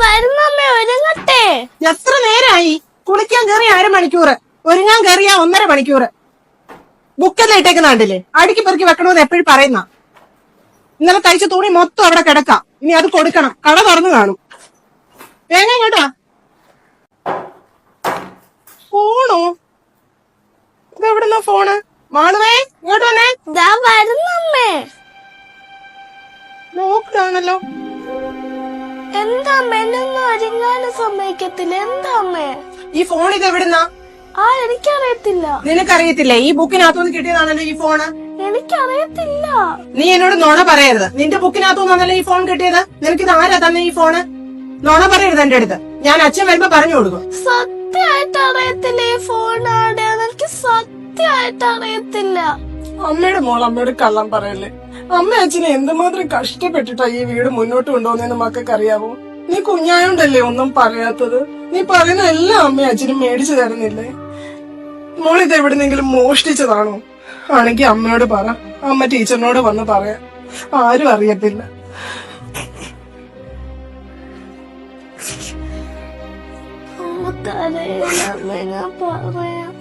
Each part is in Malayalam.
വരുന്നമ്മേ ഒരുങ്ങട്ടെ. എത്ര നേരായി? കുളിക്കാൻ കയറിയ 1/2 മണിക്കൂർ, ഒരുങ്ങാൻ കയറിയ 1.5 മണിക്കൂർ. ബുക്കെല്ലാം ഇട്ടേക്കുന്ന കണ്ടില്ലേ? അടുക്കി പെറുക്കി വെക്കണമെന്ന് എപ്പോഴും പറയുന്ന. ഇന്നലെ തയ്ച്ച തുണി മൊത്തം അവിടെ കിടക്കാം. ഇനി അത് കൊടുക്കണം. കട തുറന്നു കാണും. വേഗം കേട്ടാ. ഫോണോ? ഇതെവിടുന്ന ഫോണ്? മാളുവേ ഇങ്ങോട്ട് വന്നേ. വരുന്നമ്മേ. നോക്കിലാണല്ലോ. എന്താ അമ്മേനൊന്നും ഒരുങ്ങാനും സമ്മതിക്കത്തില്ല. എന്താ അമ്മേ ഈ ഫോൺ ഇത് എവിടുന്നാ? എനിക്കറിയത്തില്ല. നിനക്കറിയത്തില്ലേ? ഈ ബുക്കിനകത്തുനിന്ന് കിട്ടിയതാണല്ലോ ഈ ഫോണ്. എനിക്കറിയത്തില്ല. നീ എന്നോട് നുണ പറയരുത്. നിന്റെ ബുക്കിനകത്തുനിന്നാണല്ലോ ഈ ഫോൺ കിട്ടിയത്. നിനക്കിത് ആരാ തന്നെ ഈ ഫോണ്? നുണ പറയരുത് എന്റെ അടുത്ത്. ഞാൻ അച്ഛൻ വരുമ്പോ പറഞ്ഞു കൊടുക്കും. സത്യമായിട്ട് അറിയത്തില്ല ഈ ഫോണാണ്. എനിക്ക് സത്യമായിട്ട് അറിയത്തില്ല. അമ്മയുടെ മോൾ അമ്മയോട് കള്ളം പറയല്ലേ. അമ്മ അച്ഛനെ എന്തുമാത്രം കഷ്ടപ്പെട്ടിട്ടാ ഈ വീട് മുന്നോട്ട് കൊണ്ടുപോകുന്നതെന്ന് മക്കൾക്ക് അറിയാവോ? നീ കുഞ്ഞായോണ്ടല്ലേ ഒന്നും പറയാത്തത്. നീ പറയുന്ന എല്ലാം അമ്മയും അച്ഛനും മേടിച്ചു തരുന്നില്ലേ? മോളിത് എവിടുന്നെങ്കിലും മോഷ്ടിച്ചതാണോ? ആണെങ്കി അമ്മയോട് പറ. അമ്മ ടീച്ചറിനോട് വന്ന് പറയാം. ആരും അറിയത്തില്ല. ഞാൻ പറയാം.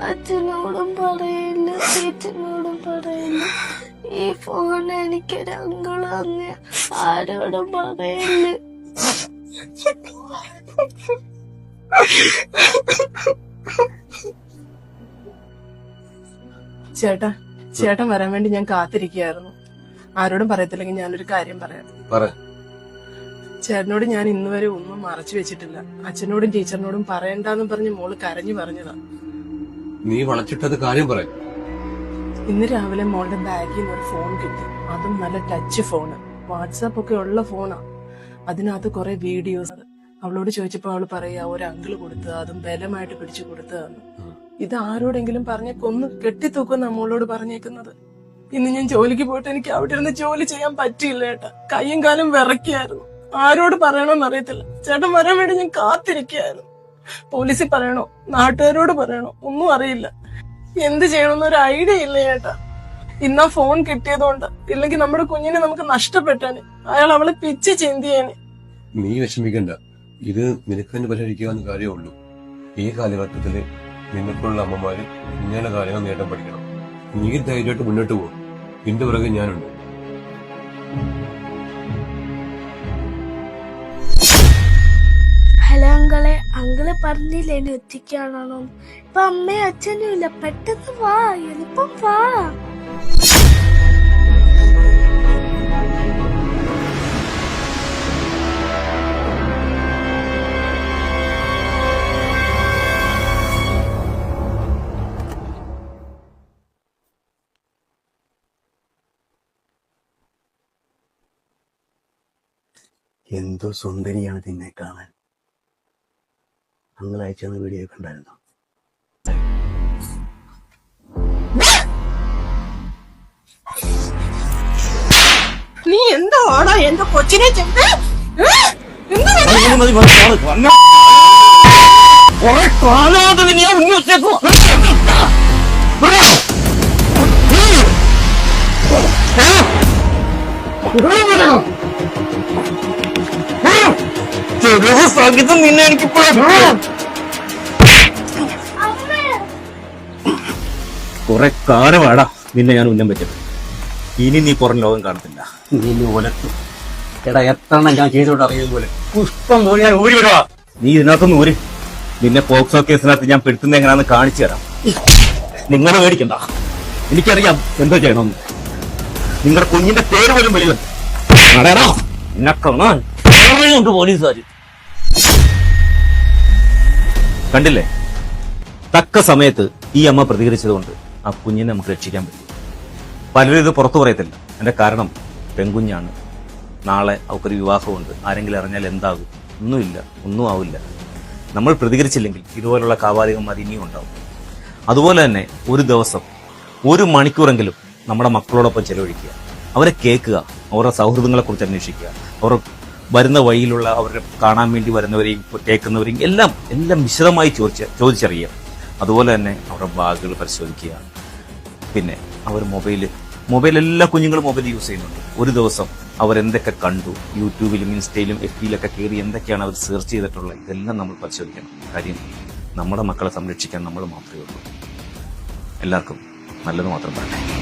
അച്ഛനോടും പറയില്ല, ടീച്ചറിനോടും പറയില്ല. ഈ ഫോൺ എനിക്കൊരു അങ്കിള് തന്നെ. ആരോടും പറയില്ല. ചേട്ടൻ വരാൻ വേണ്ടി ഞാൻ കാത്തിരിക്കുകയായിരുന്നു. ആരോടും പറയത്തില്ലെങ്കിൽ ഞാനൊരു കാര്യം പറയാം. ചേട്ടനോട് ഞാൻ ഇന്ന് വരെ ഒന്നും മറച്ചു വെച്ചിട്ടില്ല. അച്ഛനോടും ടീച്ചറിനോടും പറയണ്ടെന്ന് പറഞ്ഞ് മോള് കരഞ്ഞു പറഞ്ഞതാ. നീ വളച്ചിട്ടത് കാര്യം പറയാം. ഇന്ന് രാവിലെ മോളുടെ ബാഗിൽ നിന്ന് ഒരു ഫോൺ കിട്ടി. അതും നല്ല ടച്ച് ഫോണ്, വാട്സാപ്പ് ഒക്കെ ഉള്ള ഫോണാ. അതിനകത്ത് കുറെ വീഡിയോസ്. അവളോട് ചോദിച്ചപ്പോ അവള് പറയാ ഒരു അങ്കിള് കൊടുത്തത്, അതും ബലമായിട്ട് പിടിച്ചു കൊടുത്തതെന്ന്. ഇത് ആരോടെങ്കിലും പറഞ്ഞ കൊന്ന് കെട്ടിത്തൂക്കുന്ന നമ്മളോട് പറഞ്ഞേക്കുന്നത്. ഇന്ന് ഞാൻ ജോലിക്ക് പോയിട്ട് എനിക്ക് അവിടെ ഇരുന്ന് ജോലി ചെയ്യാൻ പറ്റിയില്ല ഏട്ടാ. കയ്യും കാലും വിറയ്ക്കായിരുന്നു. ആരോട് പറയണോന്ന് അറിയത്തില്ല. ചേട്ടൻ വരാൻ വേണ്ടി ഞാൻ കാത്തിരിക്കുകയായിരുന്നു. പോലീസിൽ പറയണോ, നാട്ടുകാരോട് പറയണോ, ഒന്നും അറിയില്ല. എന്ത് ചെയ്യണമെന്ന് ഒരു ഐഡിയ ഇല്ല ചേട്ടാ. ഇന്നാ ഫോൺ കിട്ടിയതുകൊണ്ട്. ഇല്ലെങ്കിൽ നമ്മുടെ കുഞ്ഞിനെ നമുക്ക് നഷ്ടപ്പെട്ടാന്. അയാൾ അവളെ പിച്ച് ചിന്തിയാന്. നീ വിഷമിക്കണ്ട. ഇത് നിനക്ക് തന്നെ പരിഹരിക്കാവുന്ന കാര്യമുള്ളൂ. ഈ കാലഘട്ടത്തില് നിനക്കുള്ള അമ്മമാര് ഇങ്ങനെ കാര്യങ്ങൾ നേടാൻ പഠിക്കണം. നീ ധൈര്യമായിട്ട് മുന്നോട്ട് പോകും. നിന്റെ പുറകെ ഞാനുണ്ട്. ഹലോ അങ്കിളെ. അങ്കിള് പറഞ്ഞില്ലേ എന്നെ ഒറ്റയ്ക്കാണോ? ഇപ്പൊ അമ്മയും അച്ഛനും ഇല്ല. പെട്ടെന്ന് വാ, എളുപ്പം വാ. എന്തോ സുന്ദരിയാണ് നിന്നെ കാണാൻ. അങ്ങൾ അയച്ചെന്ന വീഡിയോ കണ്ടായിരുന്നു. നീ എന്തോ ആണോ എന്റെ കൊച്ചിനെ ചെയ്ത്? നിന്നെ എനിക്ക് കുറെ കാലമാടാ നിന്നെ ഞാൻ ഉന്നം വെച്ചത്. ഇനി നീ പുറം ലോകം കാണത്തില്ല. നീ ഒലത്തും. എടാ എത്ര ഞാൻ ചെയ്തോട്ട് അറിയുന്നത് പോലെ പുഷ്പം പോലെ ഞാൻ ഊരി വിടുവാ. നീ ഇതിനകത്തൊന്നും ഊരി. നിന്നെ പോക്സോ കേസിനകത്ത് ഞാൻ പെടുത്തുന്ന എങ്ങനെയാണെന്ന് കാണിച്ചു തരാം. നിങ്ങളെ മേടിക്കണ്ട. എനിക്കറിയാം എന്തോ ചെയ്യണമെന്ന്. നിങ്ങളുടെ കുഞ്ഞിന്റെ പേര് പോലും വലിയ നിനക്കൊന്നുണ്ട് പോലീസുകാര്. കണ്ടില്ലേ, തക്ക സമയത്ത് ഈ അമ്മ പ്രതികരിച്ചതുകൊണ്ട് ആ കുഞ്ഞിനെ നമുക്ക് രക്ഷിക്കാൻ പറ്റും. പലരും ഇത് പുറത്തു പറയത്തില്ല. എന്റെ കാരണം പെൺകുഞ്ഞാണ്. നാളെ അവക്കൊരു വിവാഹമുണ്ട്. ആരെങ്കിലും അറിഞ്ഞാൽ എന്താകും? ഒന്നുമില്ല, ഒന്നും ആവില്ല. നമ്മൾ പ്രതികരിച്ചില്ലെങ്കിൽ ഇതുപോലുള്ള കാപാലികന്മാർ ഇനിയും ഉണ്ടാവും. അതുപോലെ തന്നെ ഒരു ദിവസം 1 മണിക്കൂറെങ്കിലും നമ്മുടെ മക്കളോടൊപ്പം ചെലവഴിക്കുക. അവരെ കേൾക്കുക, അവരുടെ സൗഹൃദങ്ങളെ കുറിച്ച് അന്വേഷിക്കുക, അവർ വരുന്ന വഴിയിലുള്ള അവരെ കാണാൻ വേണ്ടി വരുന്നവരെയും കേൾക്കുന്നവരെയും എല്ലാം വിശദമായി ചോദിച്ചറിയുക. അതുപോലെ തന്നെ അവരുടെ ബാഗുകൾ പരിശോധിക്കുക. പിന്നെ അവർ മൊബൈൽ എല്ലാ കുഞ്ഞുങ്ങളും മൊബൈൽ യൂസ് ചെയ്യുന്നുണ്ട്. ഒരു ദിവസം അവരെന്തൊക്കെ കണ്ടു, യൂട്യൂബിലും ഇൻസ്റ്റയിലും FB-യിലൊക്കെ കയറി എന്തൊക്കെയാണ് അവർ സെർച്ച് ചെയ്തിട്ടുള്ളത്, ഇതെല്ലാം നമ്മൾ പരിശോധിക്കണം. കാര്യം നമ്മുടെ മക്കളെ സംരക്ഷിക്കാൻ നമ്മൾ മാത്രമേ ഉള്ളൂ. എല്ലാവർക്കും നല്ലത് മാത്രം പറയട്ടെ.